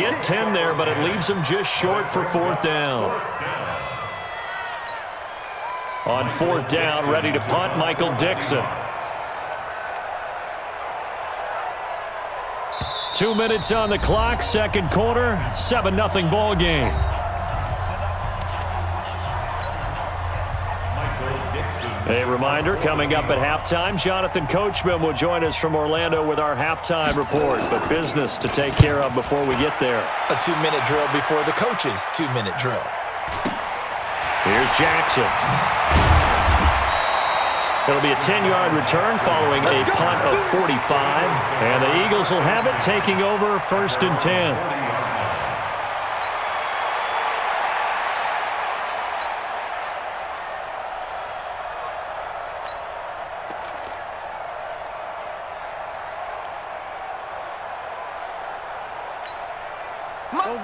get 10 there, but it leaves them just short for fourth down. On fourth down, ready to punt, Michael Dixon. 2 minutes on the clock, second quarter, 7-0 ball game. A reminder, coming up at halftime, Jonathan Coachman will join us from Orlando with our halftime report, but business to take care of before we get there. A 2-minute drill before the coach's 2-minute drill. Here's Jackson. It'll be a 10-yard return following a punt of 45, and the Eagles will have it taking over 1st and 10.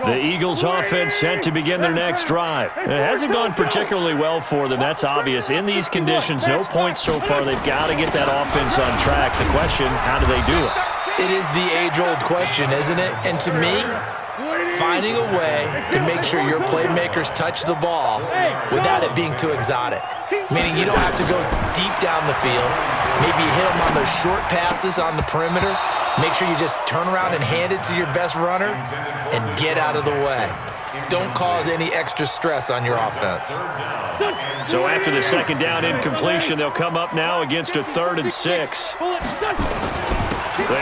The Eagles offense set to begin their next drive. It hasn't gone particularly well for them. That's obvious. In these conditions, no points so far. They've got to get that offense on track. The question, how do they do it? It is the age-old question, isn't it? And to me, finding a way to make sure your playmakers touch the ball without it being too exotic. Meaning you don't have to go deep down the field. Maybe you hit them on those short passes on the perimeter. Make sure you just turn around and hand it to your best runner and get out of the way. Don't cause any extra stress on your offense. So after the second down incompletion, they'll come up now against a 3rd and 6. They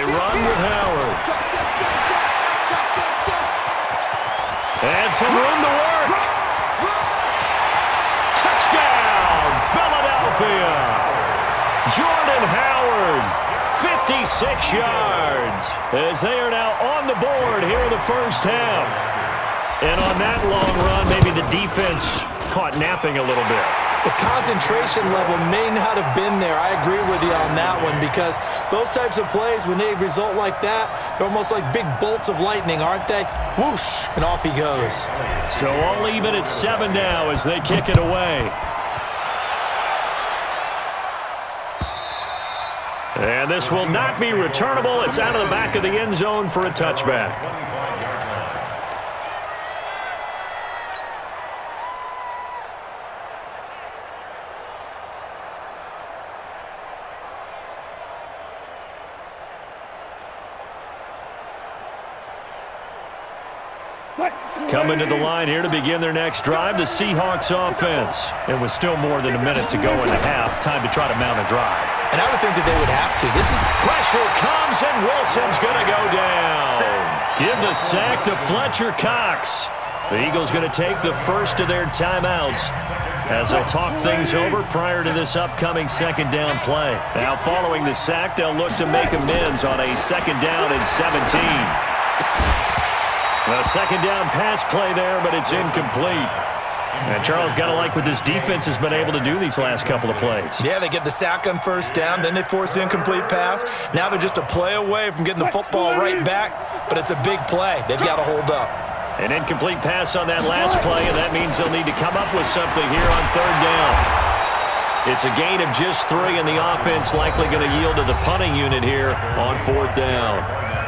run with Howard. And some room to work. Touchdown, Philadelphia. Jordan Howard. 56 yards as they are now on the board here in the first half. And on that long run, maybe the defense caught napping a little bit. The concentration level may not have been there. I agree with you on that one because those types of plays, when they result like that, they're almost like big bolts of lightning, aren't they? Whoosh, and off he goes. So all even at 7 now as they kick it away. And this will not be returnable. It's out of the back of the end zone for a touchback. Coming to the line here to begin their next drive, the Seahawks offense. And with still more than a minute to go in the half, time to try to mount a drive. And I would think that they would have to. This is pressure comes, and Wilson's going to go down. Give the sack to Fletcher Cox. The Eagles going to take the first of their timeouts as they'll talk things over prior to this upcoming second down play. Now following the sack, they'll look to make amends on a 2nd down and 17. A second down pass play there, but it's incomplete. And Charles, got to like what this defense has been able to do these last couple of plays. Yeah, they get the sack on 1st down, then they force the incomplete pass. Now they're just a play away from getting the football right back, but it's a big play. They've got to hold up. An incomplete pass on that last play, and that means they'll need to come up with something here on 3rd down. It's a gain of just 3, and the offense likely going to yield to the punting unit here on 4th down.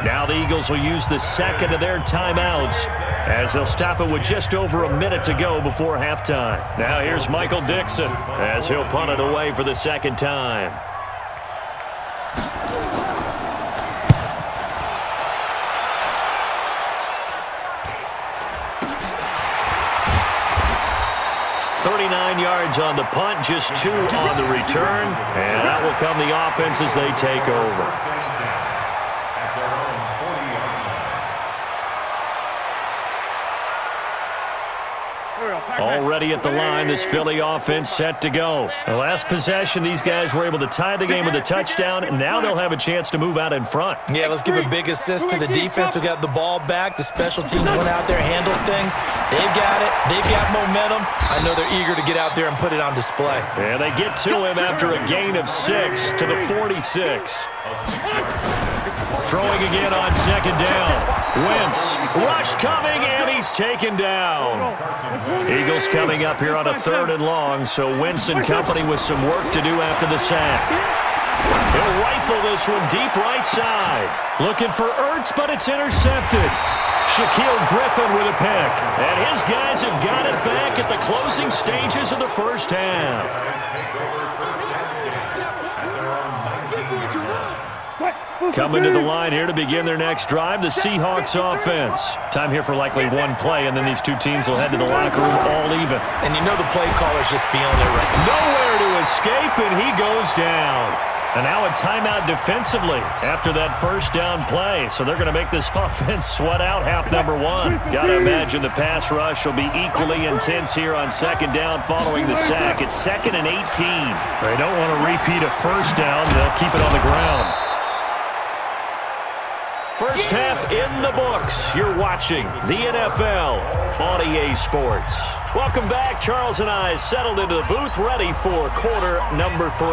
Now the Eagles will use the second of their timeouts as they'll stop it with just over a minute to go before halftime. Now here's Michael Dixon as he'll punt it away for the second time. Yards on the punt, just 2 on the return, and that will come the offense as they take over. Already at the line, this Philly offense set to go. The last possession, these guys were able to tie the game with a touchdown, and now they'll have a chance to move out in front. Yeah, let's give a big assist to the defense who got the ball back. The special teams went out there, handled things. They've got it. They've got momentum. I know they're eager to get out there and put it on display. And they get to him after a gain of 6 to the 46. Throwing again on 2nd down. Wentz, rush coming, and he's taken down. Eagles coming up here on a 3rd and long, so Wentz and company with some work to do after the sack. He'll rifle this one deep right side. Looking for Ertz, but it's intercepted. Shaquille Griffin with a pick. And his guys have got it back at the closing stages of the first half. Coming to the line here to begin their next drive, the Seahawks offense. Time here for likely one play, and then these two teams will head to the locker room all even. And you know the play caller's just feeling it right now. Nowhere to escape, and he goes down. And now a timeout defensively after that first down play. So they're going to make this offense sweat out half number one. Got to imagine the pass rush will be equally intense here on second down following the sack. It's 2nd and 18. They don't want to repeat a first down. They'll keep it on the ground. First half in the books. You're watching the NFL on EA Sports. Welcome back. Charles and I settled into the booth, ready for quarter number 3.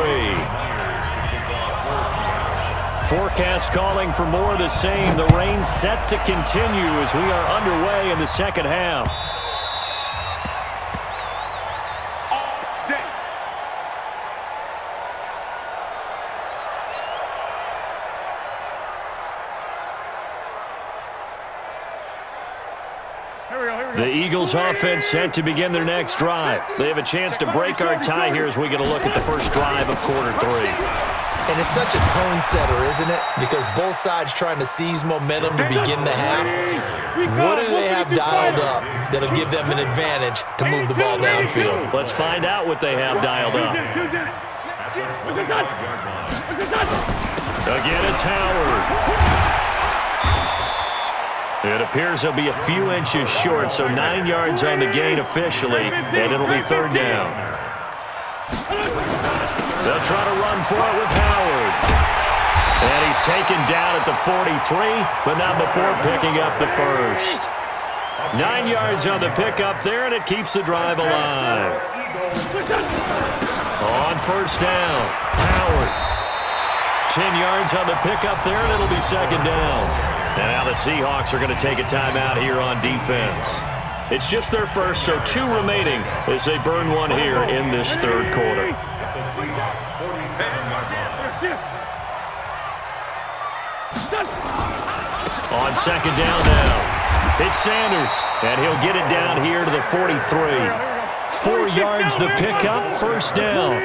Forecast calling for more of the same. The rain set to continue as we are underway in the second half. The Eagles offense set to begin their next drive. They have a chance to break our tie here as we get a look at the first drive of quarter 3. And it's such a tone setter, isn't it? Because both sides trying to seize momentum to begin the half. What do they have dialed up that'll give them an advantage to move the ball downfield? Let's find out what they have dialed up. Again, it's Howard. It appears he'll be a few inches short, so 9 yards on the gain officially, and it'll be third down. They'll try to run for it with Howard. And he's taken down at the 43, but not before picking up the first. 9 yards on the pickup there, and it keeps the drive alive. On first down, Howard. 10 yards on the pickup there, and it'll be second down. And now the Seahawks are going to take a timeout here on defense. It's just their first, so 2 remaining as they burn one here in this third quarter. On second down now, it's Sanders, and he'll get it down here to the 43. 4 yards the pickup, first down.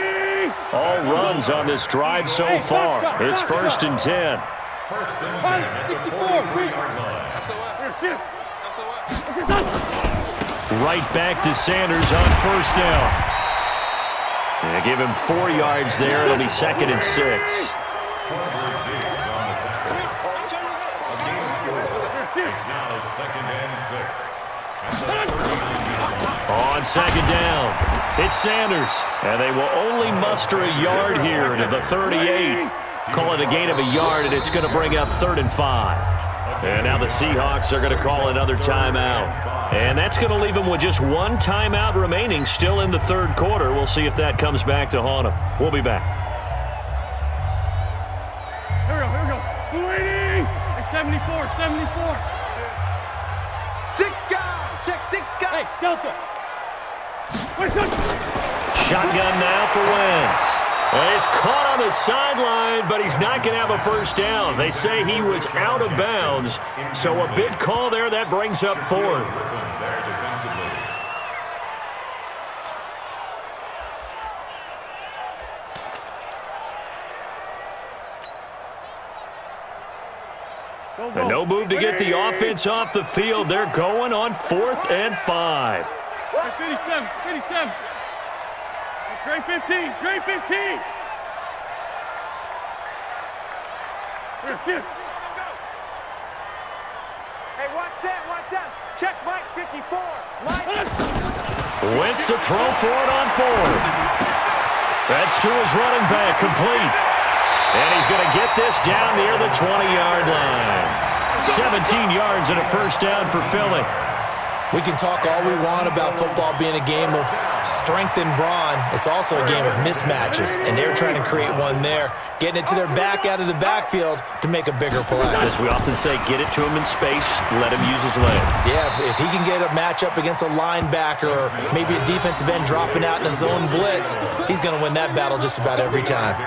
All runs on this drive so far. It's 1st and 10. Right back to Sanders on first down. And give him 4 yards there. It'll be 2nd and 6. On second down, it's Sanders. And they will only muster a yard here to the 38. Call it a gain of a yard, and it's going to bring up 3rd and 5. And now the Seahawks are going to call another timeout. And that's going to leave them with just 1 timeout remaining still in the third quarter. We'll see if that comes back to haunt them. We'll be back. Here we go. 74. 6 guys. Check 6 guys. Hey, Delta. Shotgun now for Wentz. Well, he's caught on the sideline, but he's not going to have a first down. They say he was out of bounds, so a big call there. That brings up 4th. And no move to get the offense off the field. They're going on 4th and 5. 57. Great 15. Hey, watch that. Check Mike 54. Wentz to throw for it on 4th. That's to his running back, complete. And he's going to get this down near the 20-yard line. 17 yards and a first down for Philly. We can talk all we want about football being a game of strength and brawn. It's also a game of mismatches, and they're trying to create one there, getting it to their back out of the backfield to make a bigger play. As we often say, get it to him in space, let him use his leg. Yeah, if he can get a matchup against a linebacker or maybe a defensive end dropping out in a zone blitz, he's going to win that battle just about every time.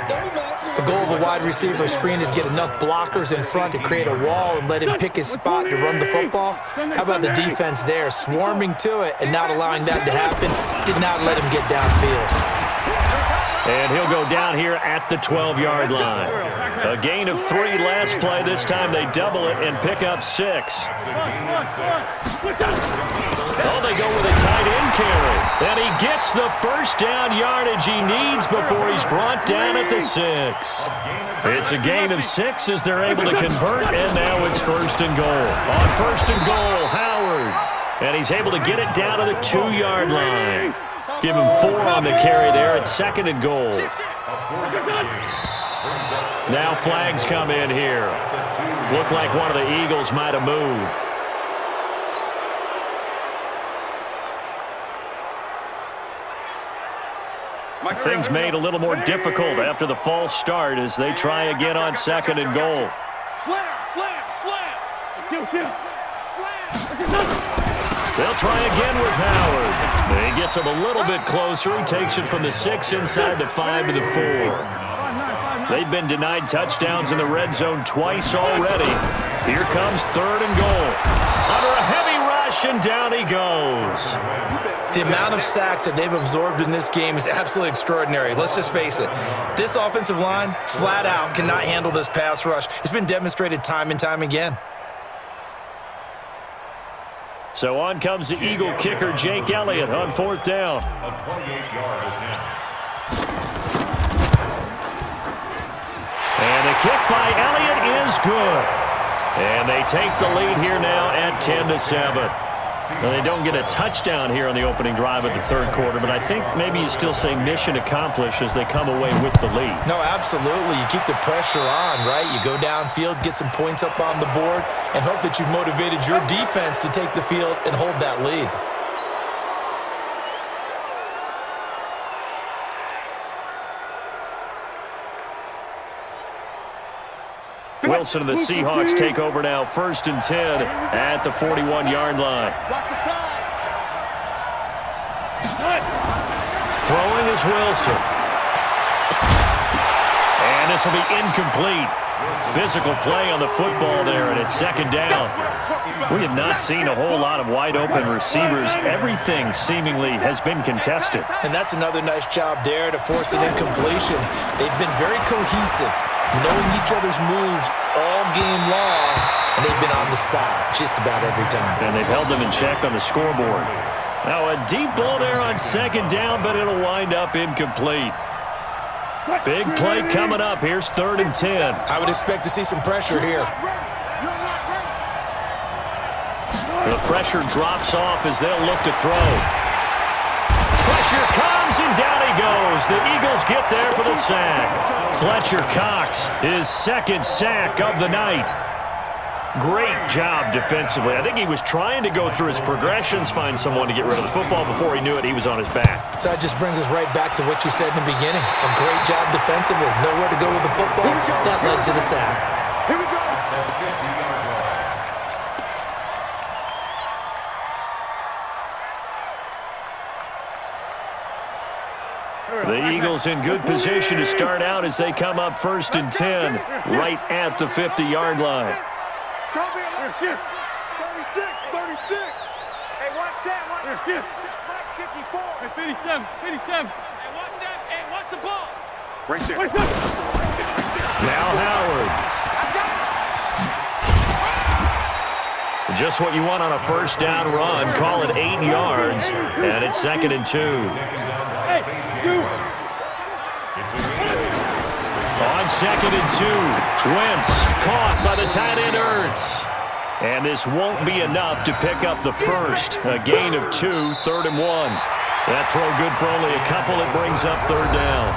The goal of a wide receiver screen is get enough blockers in front to create a wall and let him pick his spot to run the football. How about the defense there, swarming to it and not allowing that to happen? Did not let him get downfield. And he'll go down here at the 12-yard line. A gain of 3 last play. This time they double it and pick up 6. Oh, they go with a tight end carry. And he gets the first down yardage he needs before he's brought down at the 6. It's a gain of 6 as they're able to convert, and now it's 1st and goal. On 1st and goal, Howard. And he's able to get it down to the 2-yard line. Give him 4 on the carry there at 2nd and goal. Now flags come in here. Looked like one of the Eagles might have moved. Things made a little more difficult after the false start as they try again on 2nd and goal. Slam, slam, slam. Kill, kill. Slam. They'll try again with Howard. He gets him a little bit closer. He takes it from the 6 inside the 5 to the 4. They've been denied touchdowns in the red zone twice already. Here comes 3rd and goal. Under a heavy rush, and down he goes. The amount of sacks that they've absorbed in this game is absolutely extraordinary. Let's just face it. This offensive line, flat out, cannot handle this pass rush. It's been demonstrated time and time again. So on comes the Eagle kicker, Jake Elliott, on 4th down. And the kick by Elliott is good. And they take the lead here now at 10-7. Now, they don't get a touchdown here on the opening drive of the 3rd quarter, but I think maybe you still say mission accomplished as they come away with the lead. No, absolutely. You keep the pressure on, right? You go downfield, get some points up on the board, and hope that you've motivated your defense to take the field and hold that lead. Wilson and the Seahawks take over now, 1st and 10 at the 41-yard line. Throwing is Wilson. And this will be incomplete. Physical play on the football there, and it's 2nd down. We have not seen a whole lot of wide-open receivers. Everything seemingly has been contested. And that's another nice job there to force an incompletion. They've been very cohesive, knowing each other's moves all game long, and they've been on the spot just about every time. And they've held them in check on the scoreboard. Now a deep ball there on 2nd down, but it'll wind up incomplete. Big play coming up. Here's 3rd and 10. I would expect to see some pressure here. The pressure drops off as they'll look to throw. Pressure comes, and down he goes. The Eagles get there for the sack. Fletcher Cox, his 2nd sack of the night. Great job defensively. I think he was trying to go through his progressions, find someone to get rid of the football. Before he knew it, he was on his back. So that just brings us right back to what you said in the beginning. A great job defensively. Nowhere to go with the football. That led to the sack. Here we go. The Eagles in good position to start out as they come up 1st and 10 right at the 50-yard line. It's going to be a 36, 36. Hey, watch that. Watch that. 54. Hey, 57, 57. Hey, watch that. Hey, watch the ball. Right there. Now Howard. Just what you want on a 1st down run. Call it 8 yards, and it's 2nd and 2. Hey, shoot. On 2nd and 2, Wentz caught by the tight end Ertz. And this won't be enough to pick up the first. A gain of 2, 3rd and 1. That throw good for only a couple. It brings up 3rd down.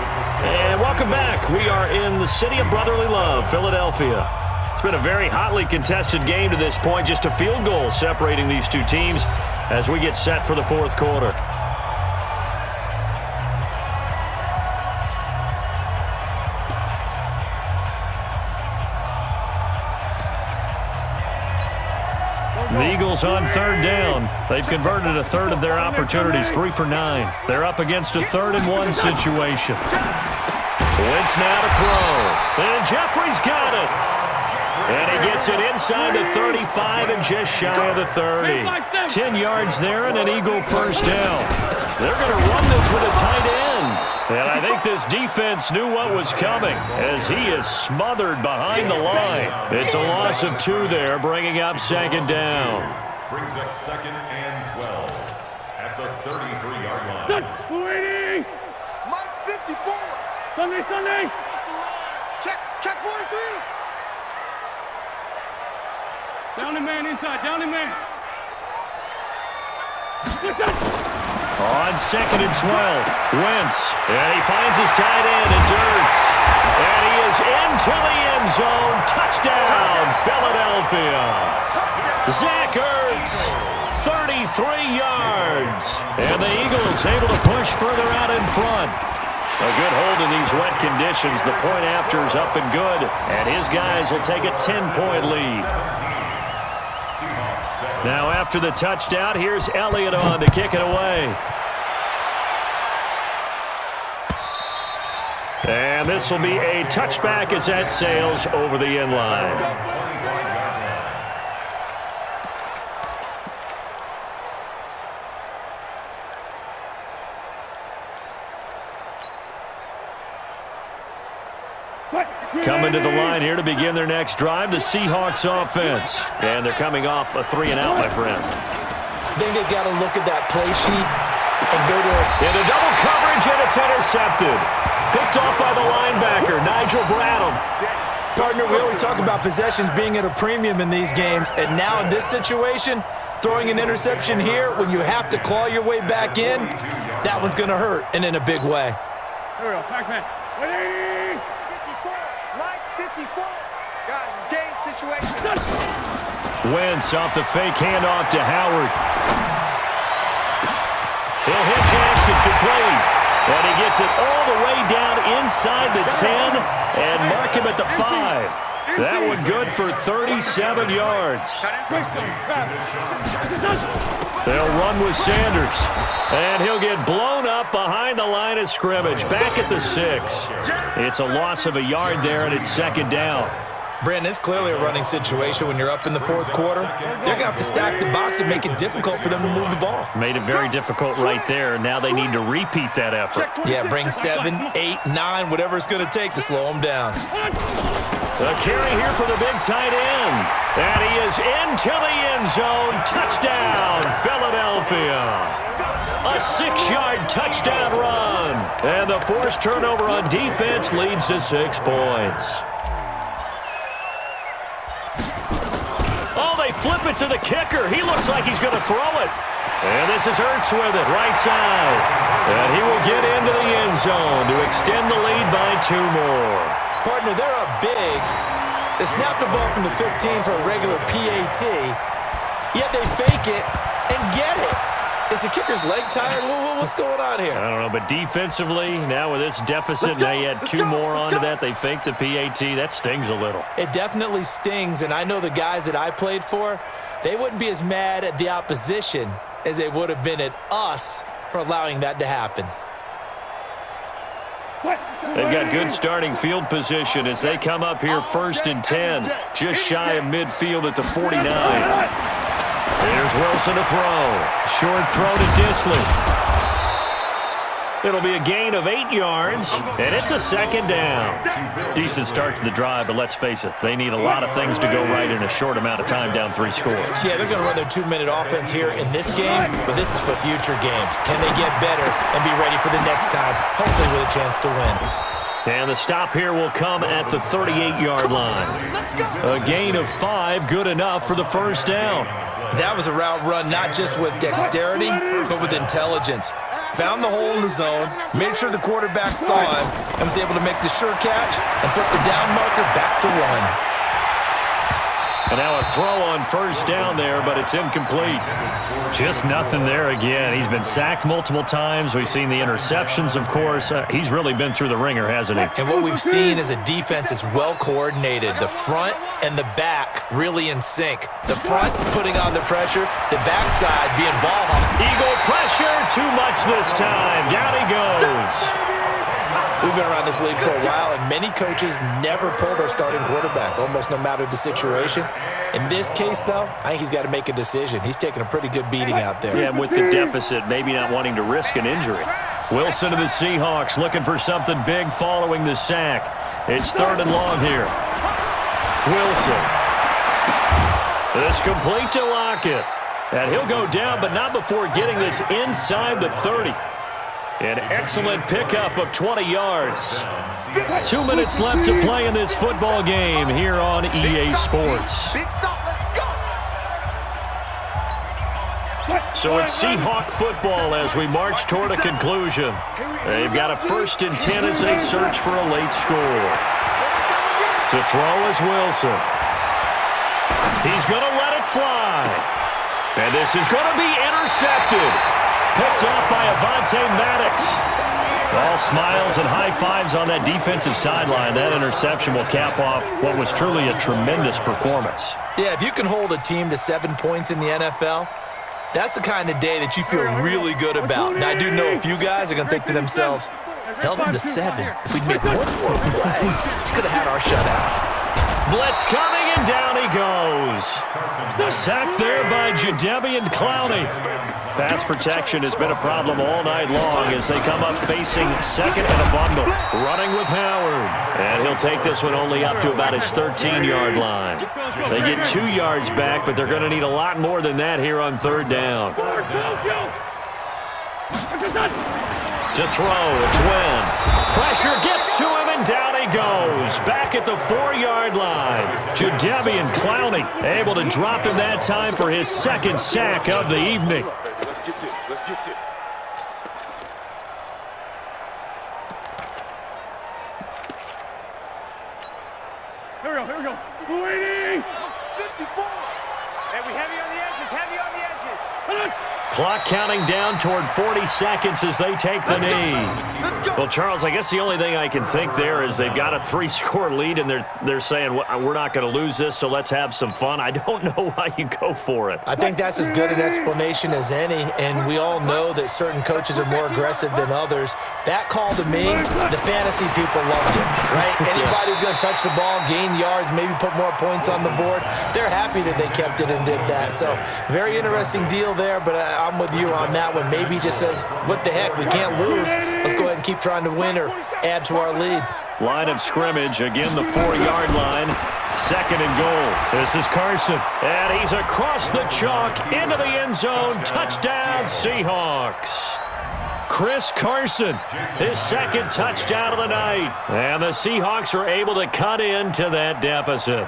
And welcome back. We are in the city of brotherly love, Philadelphia. It's been a very hotly contested game to this point. Just a field goal separating these two teams as we get set for the 4th quarter. The Eagles on 3rd down. They've converted a 1/3 of their opportunities, 3 for 9. They're up against a 3rd and 1 situation. Wentz now to throw. And Jeffrey's got it. And he gets it inside the 35 and just shy of the 30. 10 yards there and an Eagle first down. They're going to run this with a tight end. And I think this defense knew what was coming as he is smothered behind the line. It's a loss of 2 there, bringing up second down. Brings up second and 12 at the 33-yard line. Waiting. Mike 54. Sunday. Check 43. Down the man inside. Down the man. On second and 12, Wentz. And he finds his tight end. It's Ertz. And he is into the end zone. Touchdown, Philadelphia. Zach Ertz, 33 yards. And the Eagles able to push further out in front. A good hold in these wet conditions. The point after is up and good. And his guys will take a 10-point lead. Now after the touchdown, here's Elliott on to kick it away. And this will be a touchback as that sails over the end line. Coming to the line here to begin their next drive, the Seahawks offense. And they're coming off a 3-and-out, my friend. I think they got to look at that play sheet and go to into double coverage, and it's intercepted. Picked off by the linebacker, Nigel Bradham. Partner, we always talk about possessions being at a premium in these games, and now in this situation, throwing an interception here when you have to claw your way back in, that one's going to hurt, and in a big way. Here we go. Back man. Waiting. 54. Guys, it's game situation. Wentz off the fake handoff to Howard. He'll hit Jackson complete. And he gets it all the way down inside the 10 and mark him at the 5. That one good for 37 yards. They'll run with Sanders. And he'll get blown up behind the line of scrimmage. Back at the 6. It's a loss of a yard there, and it's second down. Brandon, it's clearly a running situation when you're up in the fourth quarter. They're going to have to stack the box and make it difficult for them to move the ball. Made it very difficult right there. Now they need to repeat that effort. Yeah, bring 7, 8, 9, whatever it's going to take to slow them down. A carry here for the big tight end. And he is into the end zone. Touchdown, Philadelphia. A 6-yard touchdown run. And the forced turnover on defense leads to 6 points. Oh, they flip it to the kicker. He looks like he's going to throw it. And this is Ertz with it, right side. And he will get into the end zone to extend the lead by 2 more. Partner, they're up big. They snap the ball from the 15 for a regular PAT, yet they fake it and get it. Is the kicker's leg tired? What's going on here? I don't know, but defensively, now with this deficit, now you add 2 more onto that. They fake the PAT. That stings a little. It definitely stings, and I know the guys that I played for, they wouldn't be as mad at the opposition as they would have been at us for allowing that to happen. They've got good starting field position as they come up here first and 10, just shy of midfield at the 49. There's Wilson to throw. Short throw to Disley. It'll be a gain of 8 yards, and it's a second down. Decent start to the drive, but let's face it, they need a lot of things to go right in a short amount of time down 3 scores. Yeah, they're going to run their 2-minute offense here in this game, but this is for future games. Can they get better and be ready for the next time, hopefully with a chance to win? And the stop here will come at the 38-yard line. A gain of 5, good enough for the first down. That was a route run not just with dexterity, but with intelligence. Found the hole in the zone, made sure the quarterback saw him, and was able to make the sure catch and flip the down marker back to 1. And now a throw on first down there, but it's incomplete. Just nothing there again. He's been sacked multiple times. We've seen the interceptions, of course. He's really been through the ringer, hasn't he? And what we've seen is a defense that's well coordinated. The front and the back really in sync. The front putting on the pressure, the backside being ball hawk. Eagle pressure, too much this time. Down he goes. We've been around this league for a while, and many coaches never pull their starting quarterback, almost no matter the situation. In this case, though, I think he's got to make a decision. He's taking a pretty good beating out there. Yeah, and with the deficit, maybe not wanting to risk an injury. Wilson to the Seahawks, looking for something big following the sack. It's 3rd and long here. Wilson. It's complete to Lockett. And he'll go down, but not before getting this inside the 30. An excellent pickup of 20 yards. 2 minutes left to play in this football game here on EA Sports. So it's Seahawk football as we march toward a conclusion. They've got a 1st and 10 as they search for a late score. To throw is Wilson. He's going to let it fly. And this is going to be intercepted. Picked off by Avonte Maddox. All smiles and high fives on that defensive sideline. That interception will cap off what was truly a tremendous performance. Yeah, if you can hold a team to 7 points in the NFL, that's the kind of day that you feel really good about. Now, I do know a few guys are going to think to themselves, held them to 7. If we'd made one more play, could have had our shutout. Blitz coming, and down he goes. Sacked there by Jadeveon Clowney. Pass protection has been a problem all night long as they come up facing 2nd and a bundle. Running with Howard. And he'll take this one only up to about his 13-yard line. They get 2 yards back, but they're going to need a lot more than that here on 3rd down. To throw, it's Wentz. Pressure gets to him, and down he goes. Back at the 4-yard line. Jadeveon Clowney able to drop him that time for his 2nd sack of the evening. Let's get this. Let's get this. Here we go. Waiting. 54. Hey, we heavy on the edges. Heavy on the edges. Clock counting down toward 40 seconds as they take the knee. Well, Charles, I guess the only thing I can think there is they've got a 3-score lead, and they're saying, we're not going to lose this, so let's have some fun. I don't know why you go for it. I think that's as good an explanation as any, and we all know that certain coaches are more aggressive than others. That call to me, the fantasy people loved it, right? Anybody who's going to touch the ball, gain yards, maybe put more points on the board, they're happy that they kept it and did that. So very interesting deal there, but I'm with you on that one. Maybe he just says, what the heck, we can't lose. Let's go ahead and keep trying to win or add to our lead. Line of scrimmage, again the 4-yard line. 2nd and goal. This is Carson, and he's across the chalk into the end zone. Touchdown, Seahawks. Chris Carson, his 2nd touchdown of the night. And the Seahawks are able to cut into that deficit.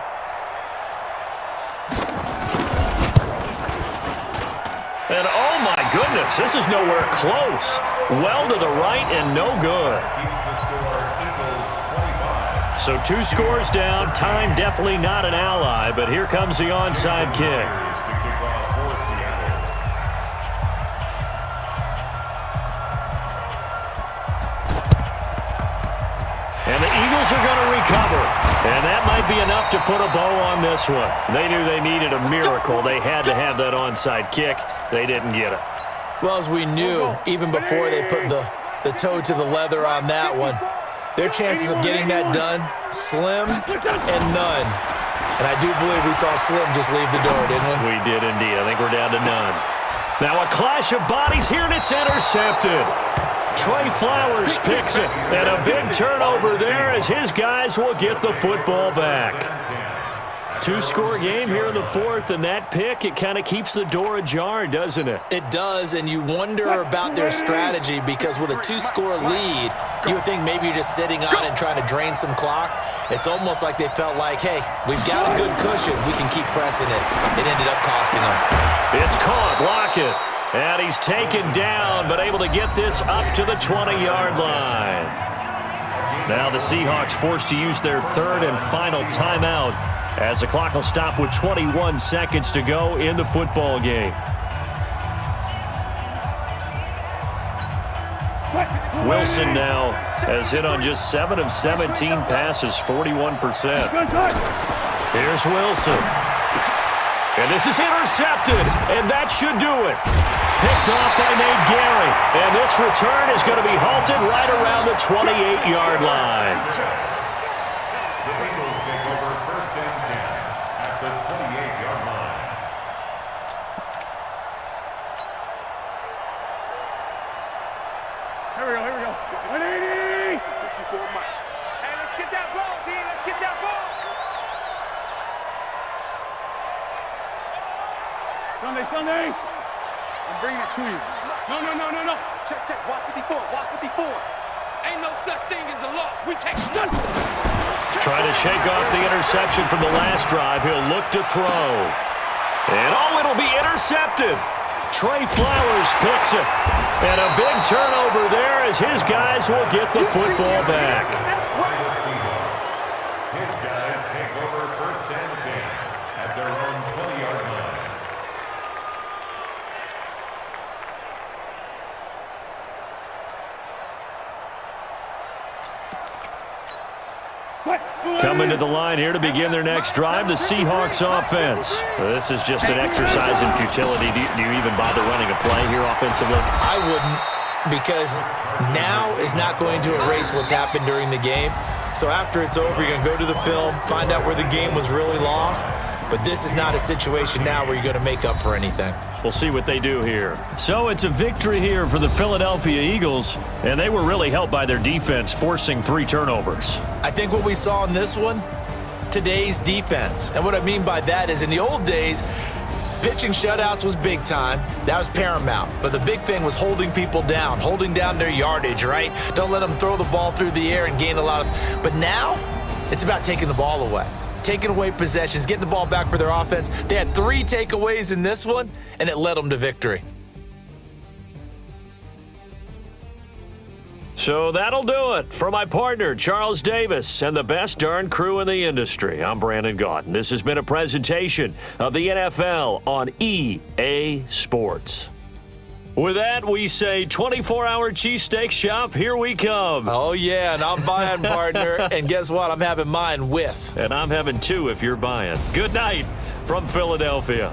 And oh my goodness, this is nowhere close. Well to the right and no good. So 2 scores down, time definitely not an ally, but here comes the onside kick. And the Eagles are going to recover. And that might be enough to put a bow on this one. They knew they needed a miracle. They had to have that onside kick. They didn't get it. Well, as we knew, even before they put the toe to the leather on that one, their chances of getting that done, slim and none. And I do believe we saw Slim just leave the door, didn't we? We did indeed. I think we're down to none. Now a clash of bodies here, and it's intercepted. Trey Flowers picks it, and a big turnover there as his guys will get the football back. 2-score game here in the 4th, and that pick, it kind of keeps the door ajar, doesn't it? It does, and you wonder about their strategy because with a 2-score lead, you would think maybe you're just sitting on and trying to drain some clock. It's almost like they felt like, hey, we've got a good cushion. We can keep pressing it. It ended up costing them. It's caught. Lockett. And he's taken down, but able to get this up to the 20-yard line. Now the Seahawks forced to use their 3rd and final timeout as the clock will stop with 21 seconds to go in the football game. Wilson now has hit on just 7 of 17 passes, 41%. Here's Wilson. And this is intercepted, and that should do it. Picked off by Nate Gary, and this return is going to be halted right around the 28-yard line. The Eagles take over 1st and 10 at the 28-yard line. Here we go. 180! 54 Mike. Hey, let's get that ball, D. Let's get that ball. Sunday. I'm bringing it to you. No. Check. Watch 54. Ain't no such thing as a loss. We take none. Trying to shake off the interception from the last drive. He'll look to throw. And it'll be intercepted. Trey Flowers picks it. And a big turnover there as his guys will get the football back. The Seahawks. His guys take over 1st and 10 at their own 20-yard line. Coming to the line here to begin their next drive, the Seahawks offense. This is just an exercise in futility. Do you even bother running a play here offensively? I wouldn't, because now is not going to erase what's happened during the game. So after it's over, you're going to go to the film, find out where the game was really lost. But this is not a situation now where you're going to make up for anything. We'll see what they do here. So it's a victory here for the Philadelphia Eagles, and they were really helped by their defense, forcing 3 turnovers. I think what we saw in this one, today's defense. And what I mean by that is in the old days, pitching shutouts was big time. That was paramount. But the big thing was holding people down, holding down their yardage, right? Don't let them throw the ball through the air and gain a lot of... But now, it's about taking the ball away. Taking away possessions, getting the ball back for their offense. They had 3 takeaways in this one, and it led them to victory. So that'll do it. For my partner, Charles Davis, and the best darn crew in the industry, I'm Brandon Gaudin. This has been a presentation of the NFL on EA Sports. With that, we say 24-hour cheesesteak shop, here we come. Oh, yeah, and I'm buying, partner. And guess what? I'm having mine with. And I'm having 2 if you're buying. Good night from Philadelphia.